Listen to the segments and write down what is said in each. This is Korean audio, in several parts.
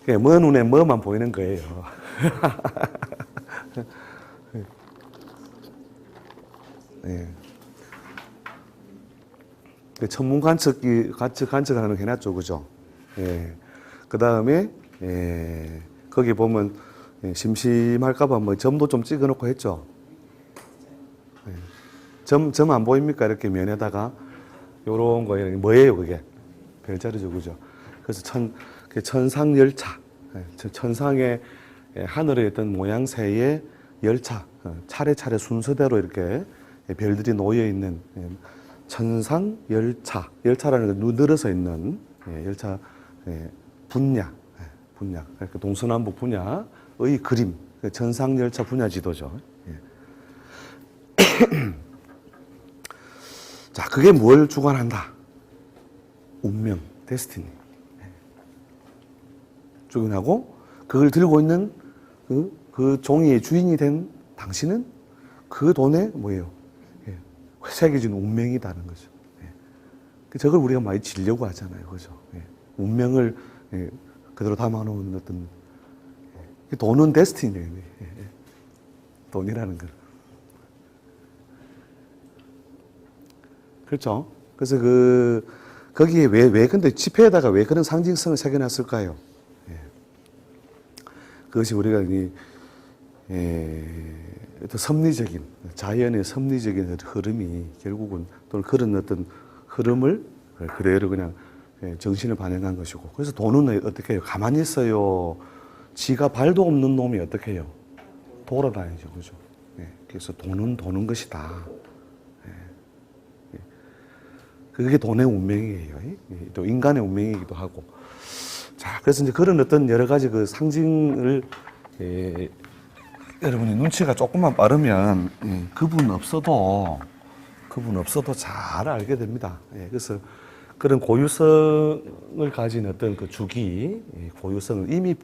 그냥 먼 눈에 뭐만 보이는 거예요. 네. 천문 관측하는 거 해놨죠, 그죠? 예. 그 다음에, 거기 보면, 심심할까봐 뭐 점도 좀 찍어 놓고 했죠? 예. 점 안 보입니까? 이렇게 면에다가, 요런 거, 뭐예요, 그게? 별자리죠, 그죠? 그래서 천상열차. 천상의 하늘에 있던 모양새의 열차. 차례차례 순서대로 이렇게 별들이 놓여있는 천상열차. 열차라는 건 누들어서 있는 열차 분야. 그러니까 동서남북 분야의 그림. 천상열차 분야 지도죠. 자, 그게 뭘 주관한다? 운명, 데스티니. 주관하고 그걸 들고 있는 그 종이의 주인이 된 당신은 그 돈의 뭐예요? 새겨진 운명이다는 거죠. 저걸 우리가 많이 지려고 하잖아요. 그죠? 운명을 그대로 담아놓은 어떤 돈은 데스티니예요. 돈이라는 거. 그렇죠? 그래서 거기에 근데 지폐에다가 왜 그런 상징성을 새겨놨을까요? 그것이 우리가 어떤 섭리적인, 자연의 섭리적인 흐름이 결국은 또는 그런 어떤 흐름을 그대로 그냥 정신을 반영한 것이고. 그래서 돈은 어떻게 해요? 가만히 있어요. 지가 발도 없는 놈이 어떻게 해요? 돌아다니죠. 그죠? 그래서 돈은 도는 것이다. 그게 돈의 운명이에요. 또 인간의 운명이기도 하고. 자, 그래서 이제 그런 어떤 여러 가지 그 상징을, 여러분이 눈치가 조금만 빠르면, 그분 없어도 잘 알게 됩니다. 그래서 그런 고유성을 가진 어떤 그 주기, 고유성을 이미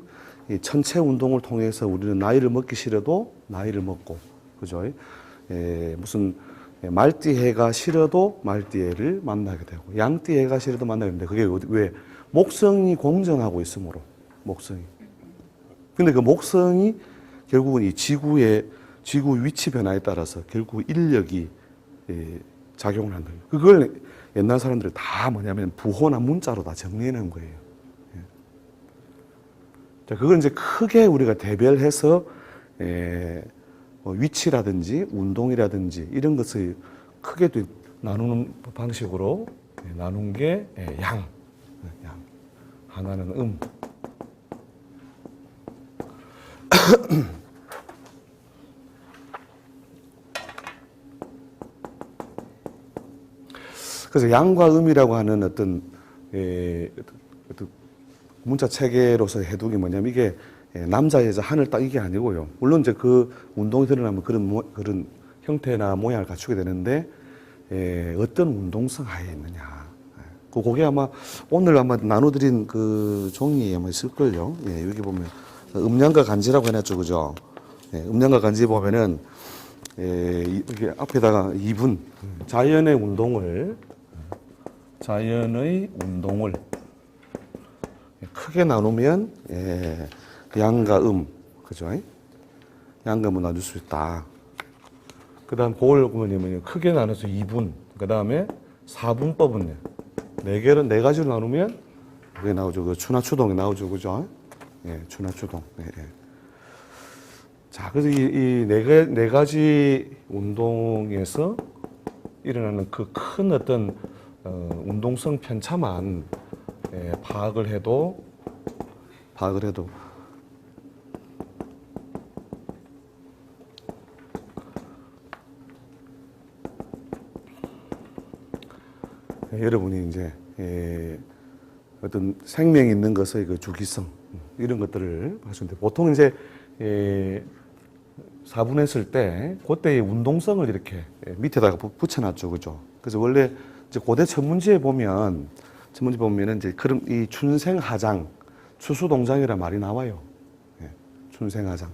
천체 운동을 통해서 우리는 나이를 먹기 싫어도 나이를 먹고, 그죠? 무슨 말띠해가 싫어도 말띠해를 만나게 되고, 양띠해가 싫어도 만나게 되는데, 그게 왜? 목성이 공전하고 있으므로, 목성이. 근데 그 목성이 결국은 이 지구 위치 변화에 따라서 결국 인력이 작용을 한다. 그걸 옛날 사람들이 다 뭐냐면 부호나 문자로 다 정리해놓은 거예요. 자, 그걸 이제 크게 우리가 대별해서 위치라든지 운동이라든지 이런 것을 크게 나누는 방식으로 나눈 게 양. 하나는 그래서 양과 음이라고 하는 어떤 문자 체계로서 해독이 뭐냐면 이게 남자 여자 하늘 딱 이게 아니고요. 물론 이제 그 운동이 드러나면 그런 형태나 모양을 갖추게 되는데 어떤 운동성 하에 있느냐. 그게 아마 오늘 아마 나눠드린 그 종이에 아마 있을걸요. 여기 보면 음양과 간지라고 해놨죠, 그죠? 음양과 간지 보면은 이렇게 앞에다가 2분 자연의 운동을 크게 나누면 양과 그죠? 양과 음을 나눌 수 있다. 그 다음 그걸 보면 크게 나눠서 2분, 그 다음에 4분법은요. 네 가지로 나누면 그게 나오죠. 그 추나추동이 나오죠. 그죠? 추나추동. 자, 그래서 이 네 가지 운동에서 일어나는 그 큰 어떤 운동성 편차만 파악을 해도 여러분이 이제 어떤 생명 있는 것의 그 주기성 이런 것들을 하시는데 보통 이제 4분했을 때 그때의 운동성을 이렇게 밑에다가 붙여놨죠, 그죠? 그래서 원래 이제 고대 천문지에 보면은 이제 그런 이 춘생하장, 추수동장이라는 말이 나와요. 춘생하장.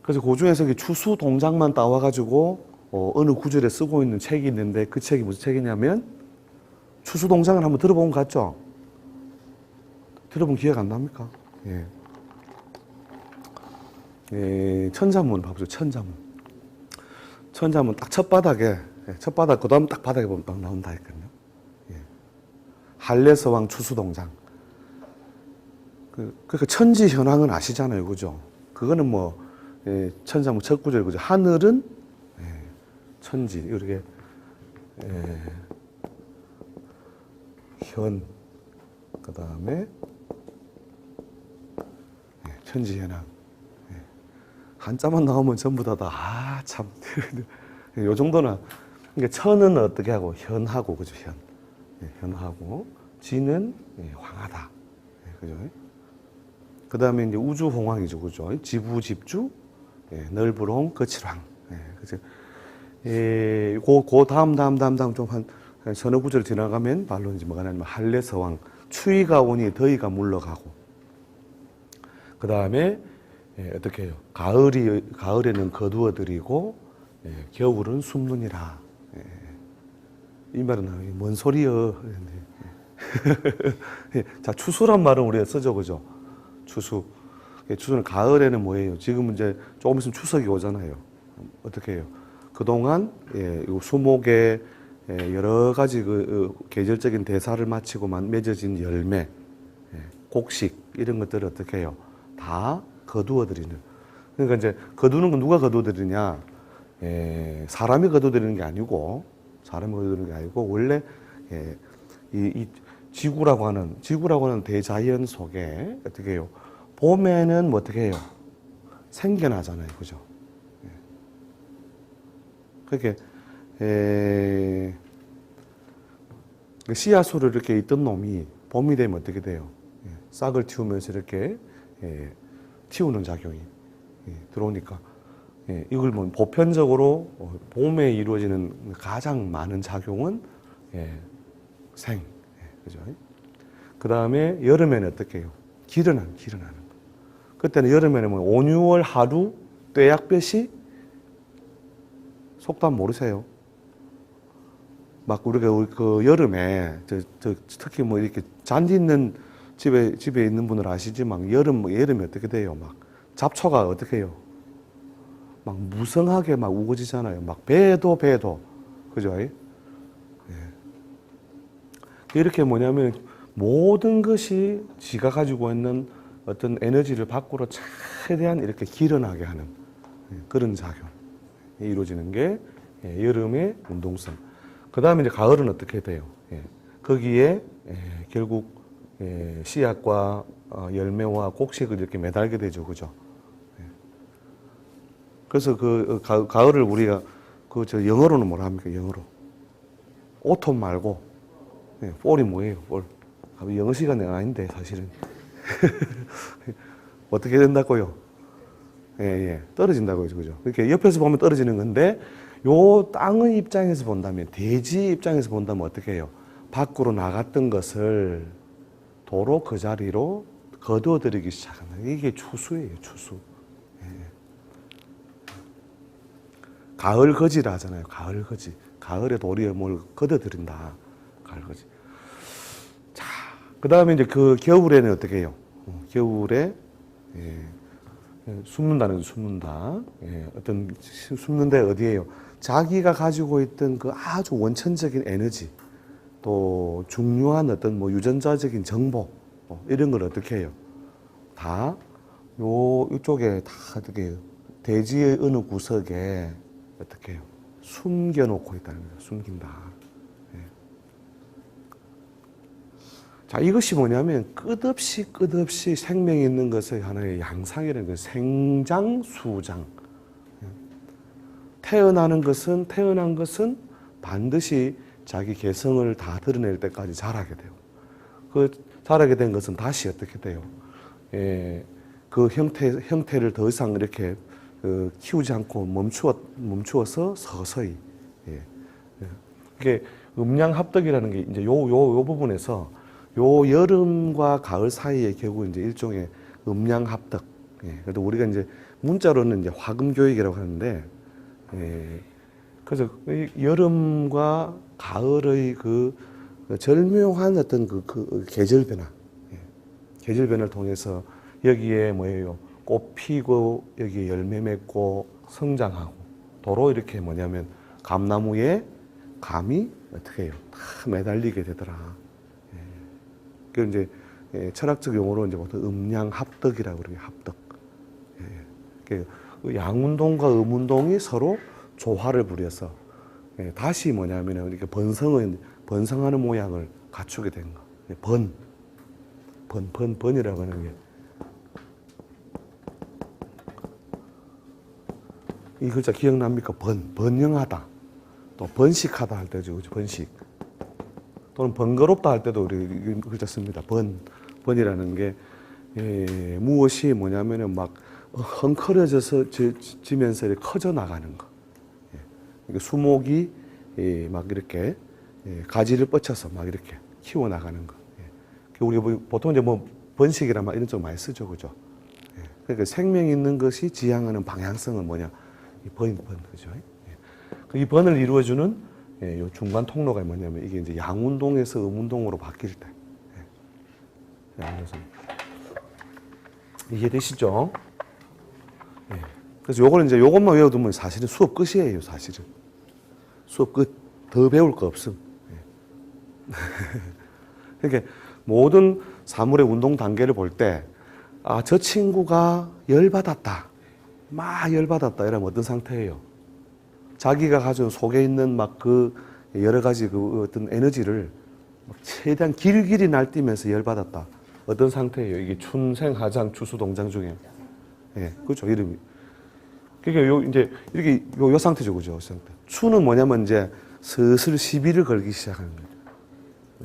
그래서 그 중에서 추수동장만 따와가지고 어느 구절에 쓰고 있는 책이 있는데 그 책이 무슨 책이냐면 추수동장을 한번 들어본 것 같죠? 여러분 기억 안 납니까? 예. 예, 천자문 봐보죠. 천자문. 천자문 딱 첫바닥에, 첫바닥, 그 다음 딱 바닥에 보면 딱 나온다 했거든요. 예. 한례서왕 추수동장. 그러니까 천지 현황은 아시잖아요. 그죠? 그거는 뭐, 예, 천자문 첫 구절, 그죠? 하늘은, 예, 천지, 이렇게, 예, 현, 그 다음에, 예, 천지 현황. 한자만 나오면 전부 다, 아, 참. 요 정도는, 그러니까 천은 어떻게 하고, 현하고, 그죠, 현. 예, 현하고, 지는 예, 황하다. 예, 그죠? 그 다음에 이제 우주홍황이죠, 그죠? 지부, 집주, 예, 넓으롱, 거칠황. 예, 그죠? 예, 그 다음 좀 한 서너 구절 지나가면, 말로 이제 뭐가 나냐면, 한례서왕, 추위가 오니 더위가 물러가고, 그 다음에, 예, 어떻게 해요? 가을에는 거두어들이고, 예, 겨울은 숨느니라. 예, 이 말은 뭔 소리여? 예, 자, 추수란 말은 우리가 쓰죠, 그죠? 추수. 예, 추수는 가을에는 뭐예요? 지금 이제 조금 있으면 추석이 오잖아요. 어떻게 해요? 그동안, 예, 수목에 예, 여러 가지 계절적인 대사를 마치고만 맺어진 열매, 예, 곡식, 이런 것들을 어떻게 해요? 다 거두어들이는. 그러니까 이제 거두는 건 누가 거두어들이냐? 예, 사람이 거두어들이는 게 아니고, 원래 예, 이 지구라고 하는 대자연 속에 어떻게 해요? 봄에는 뭐 어떻게 해요? 생겨나잖아요, 그죠? 예. 그렇게 씨앗으로 이렇게 있던 놈이 봄이 되면 어떻게 돼요? 예, 싹을 틔우면서 이렇게 예, 틔우는 작용이 들어오니까 이걸 뭐 보편적으로 봄에 이루어지는 가장 많은 작용은 생, 그죠? 그 다음에 여름에는 어떻게 해요? 기르는 거. 그때는 여름에는 뭐 5, 6월 하루 떼약볕이 속담 모르세요? 막 우리가 그 여름에 특히 뭐 이렇게 잔디 있는 집에 있는 분들 아시지만 여름에 어떻게 돼요? 막 잡초가 어떻게 해요? 막 무성하게 막 우거지잖아요. 막 배도 그죠? 예. 이렇게 뭐냐면 모든 것이 지가 가지고 있는 어떤 에너지를 밖으로 최대한 이렇게 길어나게 하는 그런 작용이 이루어지는 게 여름의 운동성. 그 다음에 이제 가을은 어떻게 돼요? 거기에 결국 씨앗과 열매와 곡식을 이렇게 매달게 되죠, 그죠? 그래서 가을을 우리가 영어로는 뭐라 합니까? 영어로 오톰 말고 fall이 뭐예요? fall. 영어 시간이 아닌데 사실은 어떻게 된다고요? 떨어진다고요, 그죠? 이렇게 옆에서 보면 떨어지는 건데 요 땅의 입장에서 본다면, 대지 입장에서 본다면 어떻게 해요? 밖으로 나갔던 것을 도로 그 자리로 거두어들이기 시작한다. 이게 추수예요, 추수. 가을 거지라 하잖아요. 가을 거지. 가을에 도리에 뭘 걷어들인다. 가을 거지. 자, 그 다음에 이제 그 겨울에는 어떻게 해요? 겨울에 숨는다는 거죠. 숨는다. 어떤 숨는데 어디에요? 자기가 가지고 있던 그 아주 원천적인 에너지, 또 중요한 어떤 뭐 유전자적인 정보 이런 걸 어떻게 해요? 다 이쪽에 다 어떻게 해요? 대지의 어느 구석에 어떻게 해요? 숨겨놓고 있다는 거예요. 숨긴다. 자, 이것이 뭐냐면 끝없이 생명이 있는 것의 하나의 양상이라는 거예요. 생장, 수장. 태어난 것은 반드시 자기 개성을 다 드러낼 때까지 자라게 돼요. 그 자라게 된 것은 다시 어떻게 돼요? 그 형태를 더 이상 이렇게 키우지 않고 멈추어서 서서히. 이게 음양합덕이라는 게 이제 요 부분에서 요 여름과 가을 사이에 결국 이제 일종의 음양합덕. 그래도 우리가 이제 문자로는 이제 화금교육이라고 하는데, 그래서 여름과 가을의 그 절묘한 어떤 그 계절 변화. 계절 변화를 통해서 여기에 뭐예요? 꽃 피고 여기에 열매 맺고 성장하고 도로 이렇게 뭐냐면 감나무에 감이 어떻게 해요? 다 매달리게 되더라. 그 이제 철학적 용어로 이제 보통 음양합덕이라고 그래요. 합덕. 그 양운동과 음운동이 서로 조화를 부려서 다시 뭐냐면 이렇게 번성하는 모양을 갖추게 된 거. 번이라고 하는 게 이 글자 기억납니까? 번영하다. 또 번식하다 할 때죠. 번식. 또는 번거롭다 할 때도 우리 이 글자 씁니다. 번이라는 게 무엇이 뭐냐면은 막 헝클어져서 지면서 이렇게 커져 나가는 거. 그러니까 수목이 막 이렇게 가지를 뻗쳐서 막 이렇게 키워 나가는 거. 우리가 보통 이제 뭐 번식이라 막 이런 쪽 많이 쓰죠, 그죠? 그러니까 생명 있는 것이 지향하는 방향성은 뭐냐? 이 번, 그죠? 이 번을 이루어주는 요 중간 통로가 뭐냐면 이게 이제 양운동에서 음운동으로 바뀔 때. 이해되시죠? 그래서 요거는 이제 요것만 외워두면 사실은 수업 끝이에요, 사실은. 수업 끝. 더 배울 거 없음. 그러니까 모든 사물의 운동 단계를 볼 때, 아, 저 친구가 열받았다. 막 열받았다. 이러면 어떤 상태예요? 자기가 가진 속에 있는 막 그 여러 가지 그 어떤 에너지를 최대한 길길이 날뛰면서 열받았다. 어떤 상태예요? 이게 춘생하장 추수동장 중에. 그렇죠. 이름이. 그러니까 요 이제 이렇게 요 상태죠. 그죠? 상태. 추는 뭐냐면 이제 슬슬 시비를 걸기 시작하는 거예요.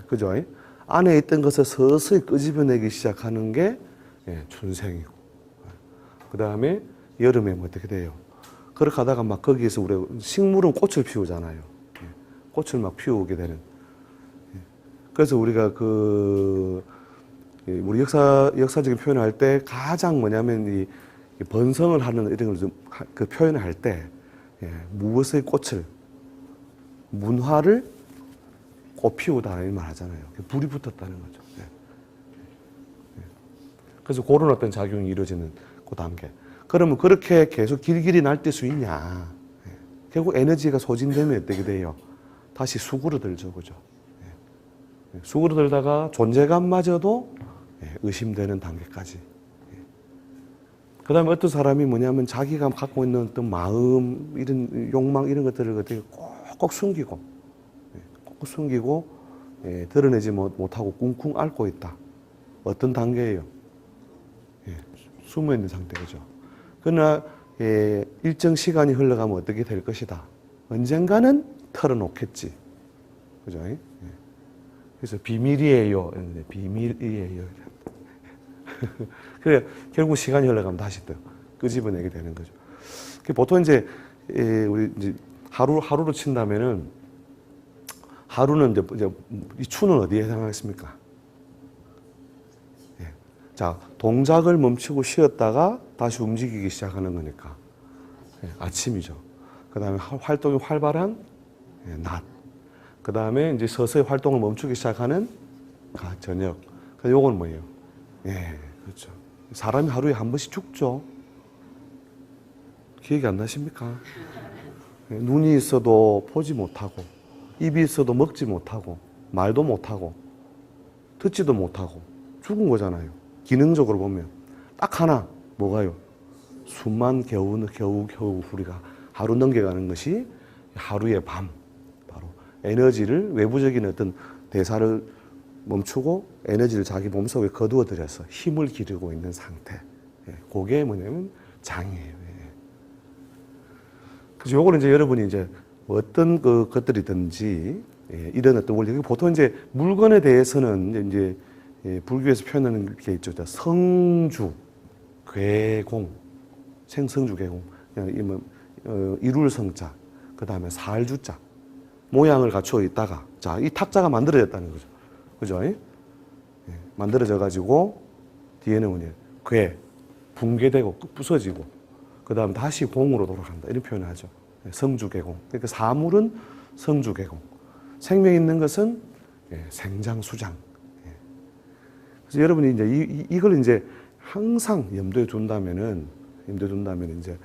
그죠? 안에 있던 것을 서서히 끄집어내기 시작하는 게 춘생이고. 그 다음에 여름에 뭐 어떻게 돼요? 그렇게 하다가 막 거기에서 우리 식물은 꽃을 피우잖아요. 꽃을 막 피우게 되는. 그래서 우리가 우리 역사적인 표현을 할 때 가장 뭐냐면 이 번성을 하는 이런 걸 그 표현을 할 때 무엇의 꽃을 문화를 꽃 피우다 이 말 하잖아요. 불이 붙었다는 거죠. 그래서 그런 어떤 작용이 이루어지는 그 단계. 그러면 그렇게 계속 길길이 날뛸 수 있냐? 결국 에너지가 소진되면 어떻게 돼요? 다시 수그러들죠, 그죠? 수그러들다가 존재감마저도 의심되는 단계까지. 그 다음에 어떤 사람이 뭐냐면 자기가 갖고 있는 어떤 마음, 이런 욕망, 이런 것들을 어떻게 꼭 숨기고, 드러내지 못하고 꿍꿍 앓고 있다. 어떤 단계예요? 숨어 있는 상태, 그죠? 그러나, 일정 시간이 흘러가면 어떻게 될 것이다. 언젠가는 털어놓겠지. 그죠? 그래서 비밀이에요. 비밀이에요. 그래, 결국 시간이 흘러가면 다시 또 끄집어내게 되는 거죠. 보통 이제, 우리 이제 하루로 친다면은, 하루는 이제 이 추는 어디에 해당하겠습니까? 자, 동작을 멈추고 쉬었다가 다시 움직이기 시작하는 거니까. 아침이죠. 그 다음에 활동이 활발한 낮. 그 다음에 이제 서서히 활동을 멈추기 시작하는 저녁. 요건 뭐예요? 그렇죠. 사람이 하루에 한 번씩 죽죠. 기억이 안 나십니까? 눈이 있어도 보지 못하고, 입이 있어도 먹지 못하고, 말도 못하고, 듣지도 못하고, 죽은 거잖아요. 기능적으로 보면. 딱 하나, 뭐가요? 숨만 겨우 우리가 하루 넘겨가는 것이 하루의 밤. 바로 에너지를, 외부적인 어떤 대사를 멈추고 에너지를 자기 몸속에 거두어들여서 힘을 기르고 있는 상태. 그게 뭐냐면 장이에요. 그래서 요거는 이제 여러분이 이제 어떤 것들이든지 이런 어떤 원리. 보통 이제 물건에 대해서는 이제 불교에서 표현하는 게 있죠. 성주, 괴공, 생성주, 괴공. 이룰 성자, 그 다음에 살주자. 모양을 갖추어 있다가, 자, 이 탁자가 만들어졌다는 거죠. 그죠? 만들어져가지고, 뒤에는 뭐냐, 붕괴되고, 부서지고, 그 다음 다시 공으로 돌아간다. 이런 표현을 하죠. 성주개공. 그러니까 사물은 성주개공. 생명 있는 것은 생장수장. 그래서 여러분이 이제 이걸 이제 항상 염두에 둔다면은 이제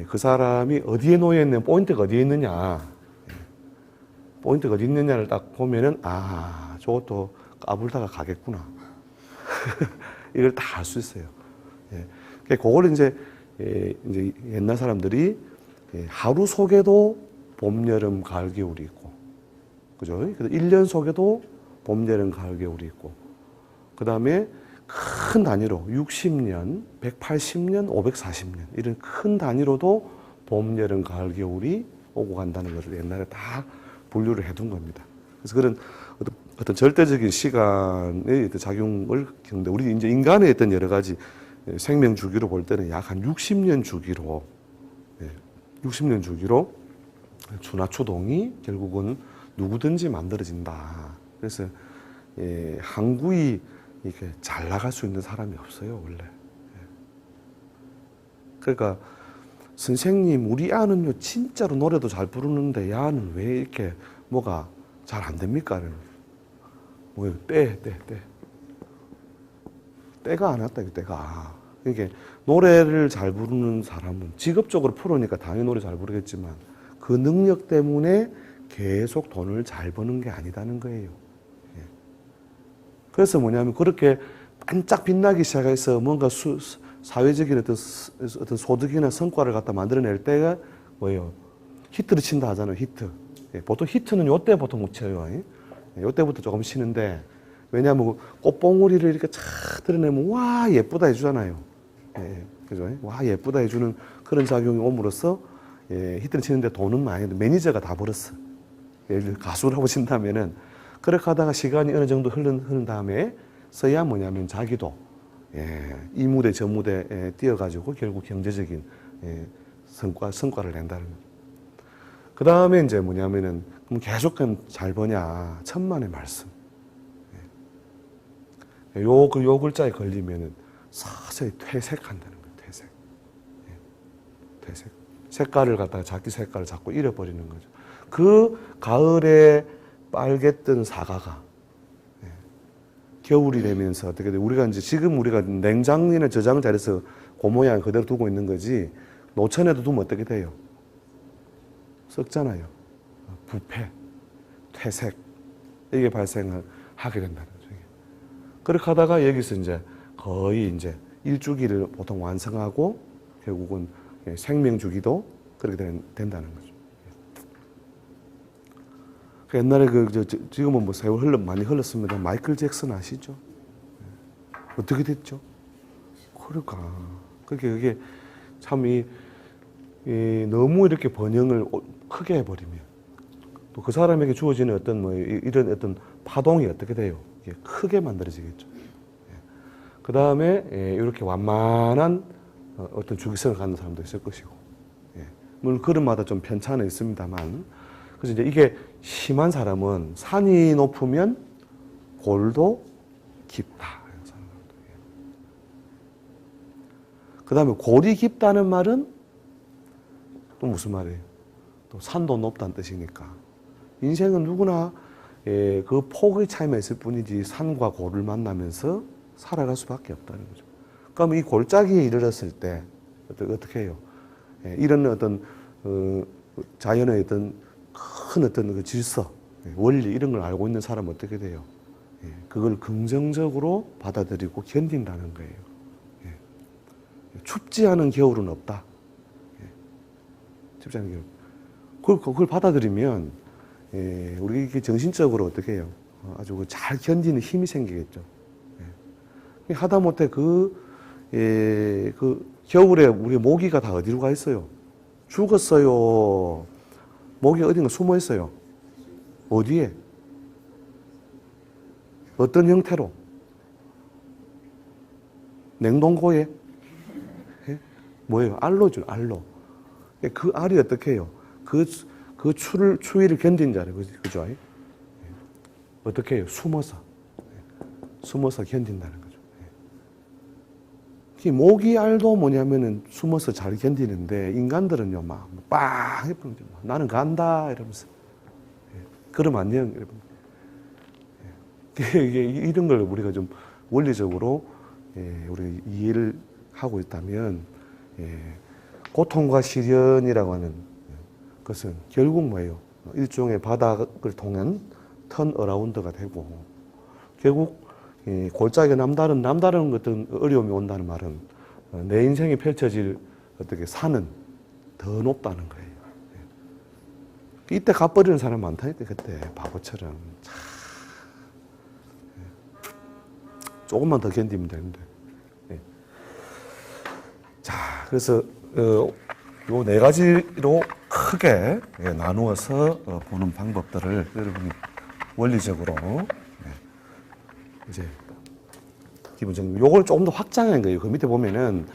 그 사람이 어디에 놓여 있는 포인트가 어디에 있느냐, 포인트가 어디 있느냐를 딱 보면은 저것도 까불다가 가겠구나. 이걸 다 알 수 있어요. 그걸 이제 옛날 사람들이 하루 속에도 봄, 여름, 가을, 겨울이 있고, 그죠? 그래서 1년 속에도 봄, 여름, 가을, 겨울이 있고, 그 다음에 큰 단위로 60년, 180년, 540년 이런 큰 단위로도 봄, 여름, 가을, 겨울이 오고 간다는 것을 옛날에 다 분류를 해둔 겁니다. 그래서 그런 어떤 절대적인 시간의 어떤 작용을 겪는데, 우리 이제 인간의 어떤 여러 가지 생명 주기로 볼 때는 약 한 60년 주기로, 60년 주기로 추나추동이 결국은 누구든지 만들어진다. 그래서 항구이 이렇게 잘 나갈 수 있는 사람이 없어요, 원래. 그러니까 선생님, 우리 아는요 진짜로 노래도 잘 부르는데 야는 왜 이렇게 뭐가 잘 안 됩니까? 뭐예요? 때가 안 왔다, 때가. 그러니까 노래를 잘 부르는 사람은 직업적으로 프로니까 당연히 노래 잘 부르겠지만 그 능력 때문에 계속 돈을 잘 버는 게 아니다는 거예요. 그래서 뭐냐면 그렇게 반짝 빛나기 시작해서 뭔가 사회적인 어떤 소득이나 성과를 갖다 만들어낼 때가 뭐예요? 히트를 친다 하잖아요, 히트. 보통 히트는 요때 보통 못 쳐요. 요때부터 조금 치는데, 왜냐하면 꽃봉오리를 이렇게 착 드러내면 와 예쁘다 해주잖아요. 그죠? 와 예쁘다 해주는 그런 작용이 옴으로써 히트를 치는데 돈은 많이 매니저가 다 벌었어. 예를 들어 가수라고 친다면은 그렇게 하다가 시간이 어느 정도 흐른 다음에 서야 뭐냐면 자기도 이 무대 저 무대에 뛰어가지고 결국 경제적인 성과를 낸다는 거죠. 그 다음에 이제 뭐냐면은 그럼 계속 잘 버냐? 천만의 말씀. 요 글자에 걸리면은 서서히 퇴색한다는 거예요. 퇴색. 색깔을 갖다가 자기 색깔을 자꾸 잃어버리는 거죠. 그 가을에 빨갰던 사과가 겨울이 되면서 어떻게 돼? 우리가 이제 지금 우리가 냉장이나 저장을 잘해서 그 모양 그대로 두고 있는 거지, 노천에도 두면 어떻게 돼요? 썩잖아요. 부패, 퇴색, 이게 발생을 하게 된다는 거죠. 그렇게 하다가 여기서 이제 거의 이제 일주기를 보통 완성하고 결국은 생명주기도 그렇게 된다는 거죠. 옛날에 지금은 뭐 세월 많이 흘렀습니다. 마이클 잭슨 아시죠? 어떻게 됐죠? 그러니까 그게 참 너무 이렇게 번영을 크게 해버리면 또 그 사람에게 주어지는 어떤 이런 어떤 파동이 어떻게 돼요? 이게 크게 만들어지겠죠. 그 다음에 이렇게 완만한 어떤 주기성을 갖는 사람도 있을 것이고, 물론 그릇마다 좀 편차는 있습니다만, 그래서 이제 이게 심한 사람은 산이 높으면 골도 깊다. 그 다음에 골이 깊다는 말은 또 무슨 말이에요? 또 산도 높다는 뜻이니까. 인생은 누구나 그 폭의 차이만 있을 뿐이지 산과 골을 만나면서 살아갈 수밖에 없다는 거죠. 그럼 이 골짜기에 이르렀을 때 어떻게 해요? 이런 어떤 자연의 어떤 큰 어떤 그 질서, 원리 이런 걸 알고 있는 사람은 어떻게 돼요? 그걸 긍정적으로 받아들이고 견딘다는 거예요. 춥지 않은 겨울은 없다. 춥지 않은 겨울. 그걸 받아들이면 우리 이게 정신적으로 어떻게 해요? 아주 잘 견디는 힘이 생기겠죠. 하다못해 그 겨울에 우리 모기가 다 어디로 가 있어요? 죽었어요. 모기가 어딘가 숨어 있어요. 어디에? 어떤 형태로? 냉동고에? 뭐예요? 알로죠, 알로. 그 알이 어떻게 해요? 그 추위를 견딘잖아요. 그죠? 어떻게 해요? 숨어서 견딘다는 거죠. 모기 알도 뭐냐면은 숨어서 잘 견디는데, 인간들은요, 빵! 해보는데, 나는 간다! 이러면서. 그럼 안녕! 이게 이런 걸 우리가 좀 원리적으로 우리 이해를 하고 있다면 고통과 시련이라고 하는 것은 결국 뭐예요? 일종의 바닥을 통한 턴 어라운드가 되고 결국 골짜기가 남다른 어떤 어려움이 온다는 말은 내 인생이 펼쳐질 어떻게 산은 더 높다는 거예요. 이때 가버리는 사람 많다니까 그때 바보처럼 조금만 더 견디면 되는데. 자, 그래서 요 네 가지로 크게 나누어서 보는 방법들을 여러분이 원리적으로 이제 기본적으로 요걸 조금 더 확장한 거예요. 그 밑에 보면은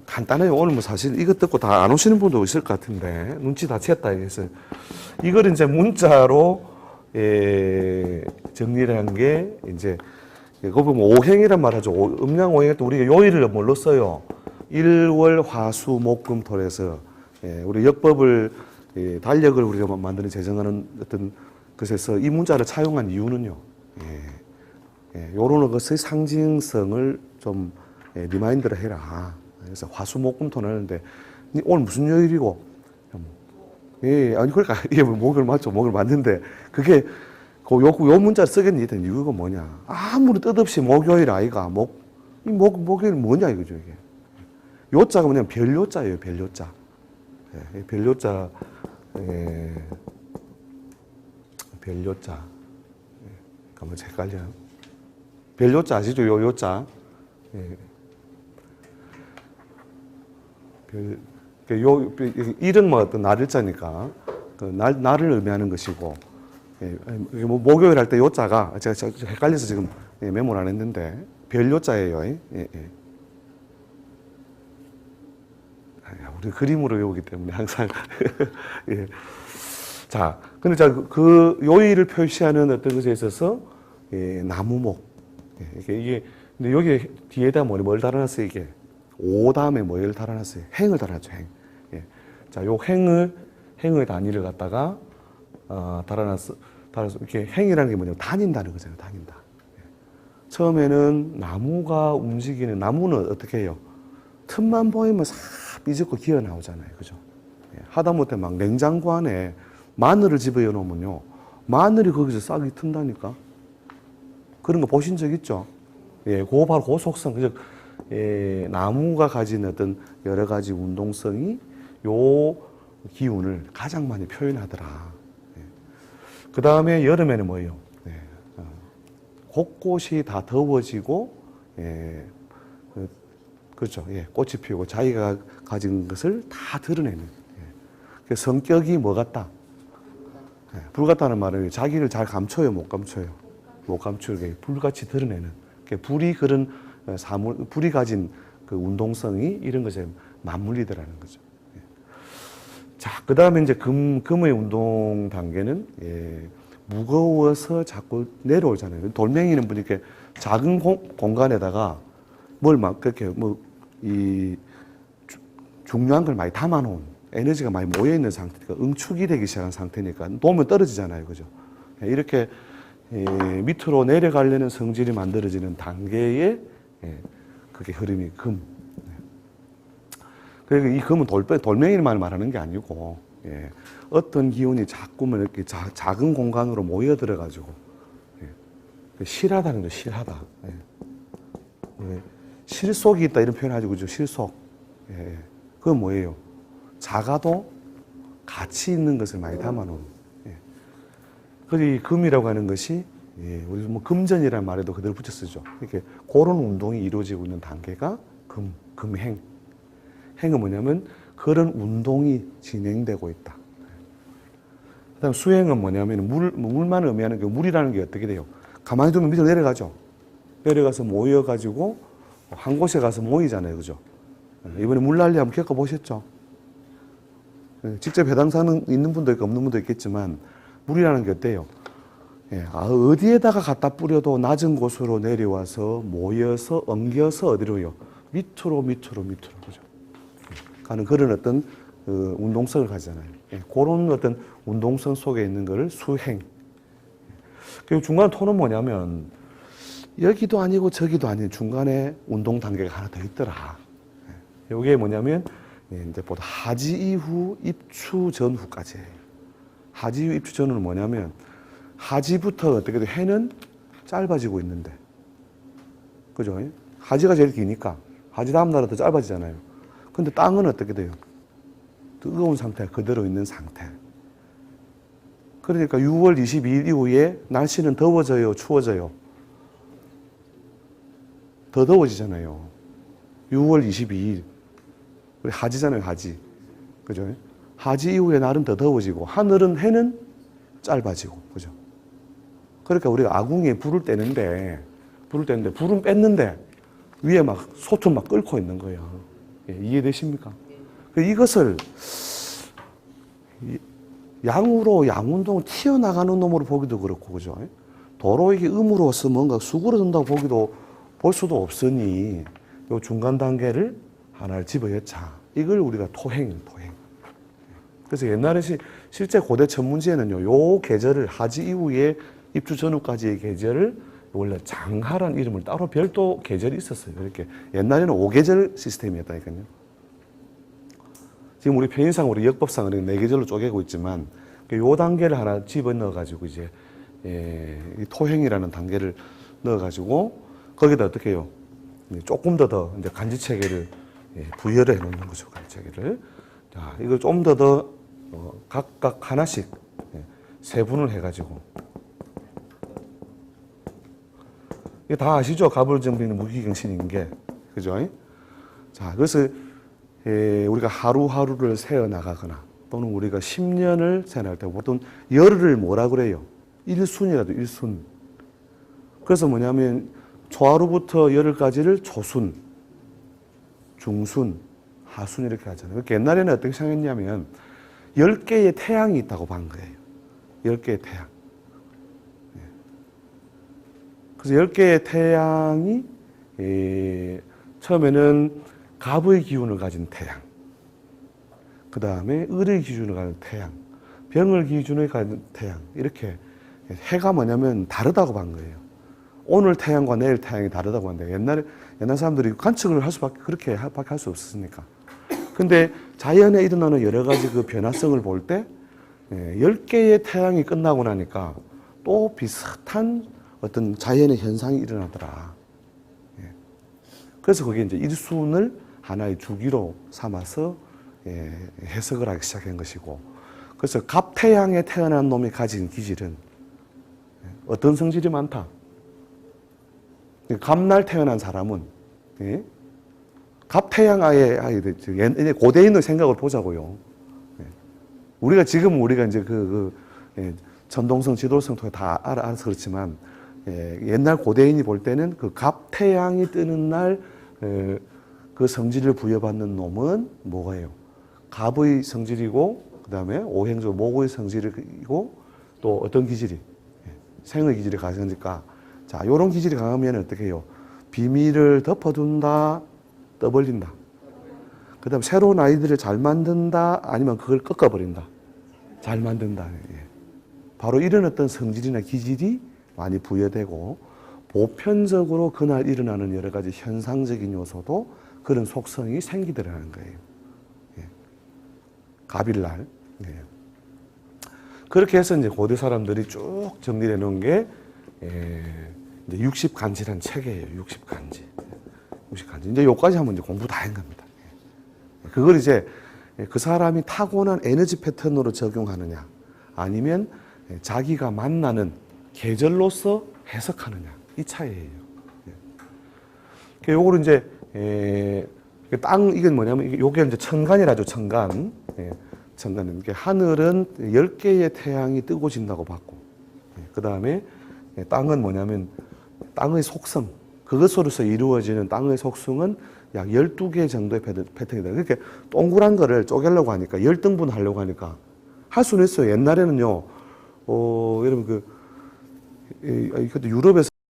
간단해요. 오늘 뭐 사실 이것 듣고 다 안 오시는 분도 있을 것 같은데 눈치 다 챘다 그래서 이걸 이제 문자로 정리를 한 게 이제 그거 보면 오행이란 말 하죠. 음양 오행할 때 우리가 요일을 뭘로 써요? 일월 화수 목금 토에서 우리 역법을 달력을 우리가 만드는 제정하는 어떤 것에서 이 문자를 차용한 이유는요. 요런 것의 상징성을 좀 리마인드를 해라. 그래서 화수목금토 하는데 오늘 무슨 요일이고? 아니 그러니까 이게 목요일 맞죠? 목요일 맞는데 그게 요 문자를 쓰겠니? 했더니 이유가 뭐냐? 아무리 뜻없이 목요일 아이가 목요일 뭐냐 이거죠 이게. 요자가 뭐냐면 별요자예요. 별요자. 별요자. 별요자. 가만 헷갈려요. 별요자 아시죠? 요자. 일은 뭐 어떤 날일자니까 그 날을 의미하는 것이고 뭐 목요일 할 때 요자가 제가 헷갈려서 지금 메모를 안 했는데 별요자예요. 우리 그림으로 외우기 때문에 항상 예. 자, 근데 그 요일을 표시하는 어떤 것에 있어서 나무목 이게 근데 여기 뒤에다 뭘 달아놨어요 이게 오 다음에 뭐를 달아놨어요 행을 달아놨죠 행. 자, 요 행의 단위를 갖다가 달아놨어 이렇게 행이라는 게 뭐냐면 다닌다는 거잖아요 다닌다. 처음에는 나무가 움직이는 나무는 어떻게 해요? 틈만 보이면 싹 삐집고 기어 나오잖아요. 그죠? 하다못해 막 냉장고 안에 마늘을 집어넣어 놓으면요. 마늘이 거기서 싹이 튼다니까. 그런 거 보신 적 있죠? 그거 바로 그 속성. 그죠? 나무가 가진 어떤 여러 가지 운동성이 요 기운을 가장 많이 표현하더라. 그 다음에 여름에는 뭐예요? 곳곳이 다 더워지고, 그렇죠. 꽃이 피우고 자기가 가진 것을 다 드러내는. 성격이 뭐 같다? 불 같다는 말은 자기를 잘 감춰요, 못 감춰요? 못 감추게 불같이 드러내는. 불이 그런 불이 가진 그 운동성이 이런 것에 맞물리더라는 거죠. 자, 그 다음에 이제 금의 운동 단계는 무거워서 자꾸 내려오잖아요. 돌멩이는 보니까 작은 공간에다가 뭘 막 그렇게 중요한 걸 많이 담아놓은 에너지가 많이 모여있는 상태니까 응축이 되기 시작한 상태니까 놓으면 떨어지잖아요. 그죠? 이렇게 밑으로 내려가려는 성질이 만들어지는 단계에 그게 흐름이 금. 그러니까 이 금은 돌멩이만 말하는 게 아니고 어떤 기운이 자꾸만 이렇게 작은 공간으로 모여들어가지고 실하다는 거죠. 실하다. 실속이 있다 이런 표현하죠. 그죠? 실속. 그건 뭐예요? 작아도 가치 있는 것을 많이 담아놓은. 그래서 이 금이라고 하는 것이 우리 뭐 금전이라는 말에도 그대로 붙여 쓰죠. 이렇게 그런 운동이 이루어지고 있는 단계가 금행. 행은 뭐냐면 그런 운동이 진행되고 있다. 그다음 수행은 뭐냐면 물만 의미하는 게 물이라는 게 어떻게 돼요? 가만히 두면 밑으로 내려가죠. 내려가서 모여가지고 한 곳에 가서 모이잖아요. 그죠? 이번에 물난리 한번 겪어보셨죠? 직접 해당사는 있는 분도 있고 없는 분도 있겠지만 물이라는 게 어때요? 어디에다가 갖다 뿌려도 낮은 곳으로 내려와서 모여서 엉겨서 어디로요? 밑으로 그죠? 가는 그런 어떤 운동성을 가지잖아요. 그런 어떤 운동성 속에 있는 것을 수행. 그리고 중간 토는 뭐냐면 여기도 아니고 저기도 아닌 중간에 운동 단계가 하나 더 있더라. 이게 뭐냐면 이제 보다 하지 이후 입추 전후까지예요. 하지 이후 입추 전후는 뭐냐면 하지부터 어떻게 돼? 해는 짧아지고 있는데, 그죠? 하지가 제일 기니까 하지 다음 날은 더 짧아지잖아요. 근데 땅은 어떻게 돼요? 뜨거운 상태 그대로 있는 상태. 그러니까 6월 22일 이후에 날씨는 더워져요, 추워져요? 더 더워지잖아요. 6월 22일. 우리 하지잖아요, 하지. 그죠? 하지 이후에 날은 더 더워지고, 하늘은 해는 짧아지고, 그죠? 그러니까 우리가 아궁이에 불을 떼는데, 불은 뺐는데, 위에 막 소금 막 끓고 있는 거예요. 예, 이해되십니까? 이것을 양으로 양운동을 튀어나가는 놈으로 보기도 그렇고, 그죠? 도로 이게 음으로서 뭔가 수그러든다고 볼 수도 없으니, 요 중간 단계를 하나를 집어였자. 이걸 우리가 토행. 그래서 옛날에 실제 고대 천문지에는요, 요 계절을 하지 이후에 입주 전후까지의 계절을 원래 장하란 이름을 따로 별도 계절이 있었어요. 이렇게 옛날에는 5계절 시스템이었다니까요. 지금 우리 편의상 우리 역법상은 4계절로 쪼개고 있지만 요 단계를 하나 집어넣어가지고 이제 이 토행이라는 단계를 넣어가지고 거기다 어떻게 해요? 조금 더 이제 간지 체계를 부여를 해놓는 거죠. 간지 체계를. 자, 이걸 좀 더 각각 하나씩 세분을 해가지고. 이게 다 아시죠? 가불정비는 무기경신인 게. 그죠? 자, 그래서 우리가 하루하루를 세어 나가거나 또는 우리가 10년을 세어날 때 보통 열흘을 뭐라 그래요? 일순이라도 일순. 그래서 뭐냐면 초하루부터 열흘까지를 초순, 중순, 하순 이렇게 하잖아요. 그러니까 옛날에는 어떻게 생각했냐면 10개의 태양이 있다고 본 거예요. 10개의 태양. 그래서 10개의 태양이 처음에는 갑의 기운을 가진 태양, 그 다음에 을의 기준을 가진 태양, 병을 기준을 가진 태양, 이렇게 해가 뭐냐면 다르다고 본 거예요. 오늘 태양과 내일 태양이 다르다고 하는데 옛날 사람들이 관측을 할 수밖에 그렇게 밖에 할 수 없었으니까. 근데 자연에 일어나는 여러 가지 그 변화성을 볼 때 10개의 태양이 끝나고 나니까 또 비슷한 어떤 자연의 현상이 일어나더라. 그래서 그게 이제 일순을 하나의 주기로 삼아서 해석을 하기 시작한 것이고, 그래서 갑태양에 태어난 놈이 가진 기질은 어떤 성질이 많다? 갑날 태어난 사람은 갑태양 아예 고대인의 생각을 보자고요. 우리가 이제 전동성, 지도성 통해 다 알아서 그렇지만 옛날 고대인이 볼 때는 그 갑태양이 뜨는 날 그 성질을 부여받는 놈은 뭐예요? 갑의 성질이고, 그 다음에 오행조 목의 성질이고, 또 어떤 기질이? 생의 기질이 강하니까, 자, 요런 기질이 강하면 어떻게 해요? 비밀을 덮어둔다, 떠벌린다. 그 다음 새로운 아이들을 잘 만든다, 아니면 그걸 꺾어버린다. 잘 만든다. 바로 이런 어떤 성질이나 기질이 많이 부여되고, 보편적으로 그날 일어나는 여러 가지 현상적인 요소도 그런 속성이 생기더라는 거예요. 갑일날. 그렇게 해서 이제 고대 사람들이 쭉 정리해 놓은 게 이제 60간지란 체계예요. 60간지. 이제 요까지 하면 이제 공부 다 한 겁니다. 그걸 이제 그 사람이 타고난 에너지 패턴으로 적용하느냐, 아니면 자기가 만나는 계절로서 해석하느냐, 이 차이예요. 요거를 이제 이건 뭐냐면 요게 이제 천간이라죠. 천간. 천간은 이게 하늘은 10개의 태양이 뜨고 진다고 봤고, 그 다음에 땅은 뭐냐면 땅의 속성, 그것으로서 이루어지는 땅의 속성은 약 12개 정도의 패턴이다. 그렇게 동그란 거를 쪼개려고 하니까 10등분 하려고 하니까 할 수는 있어요. 옛날에는요, 여러분 그때 유럽에서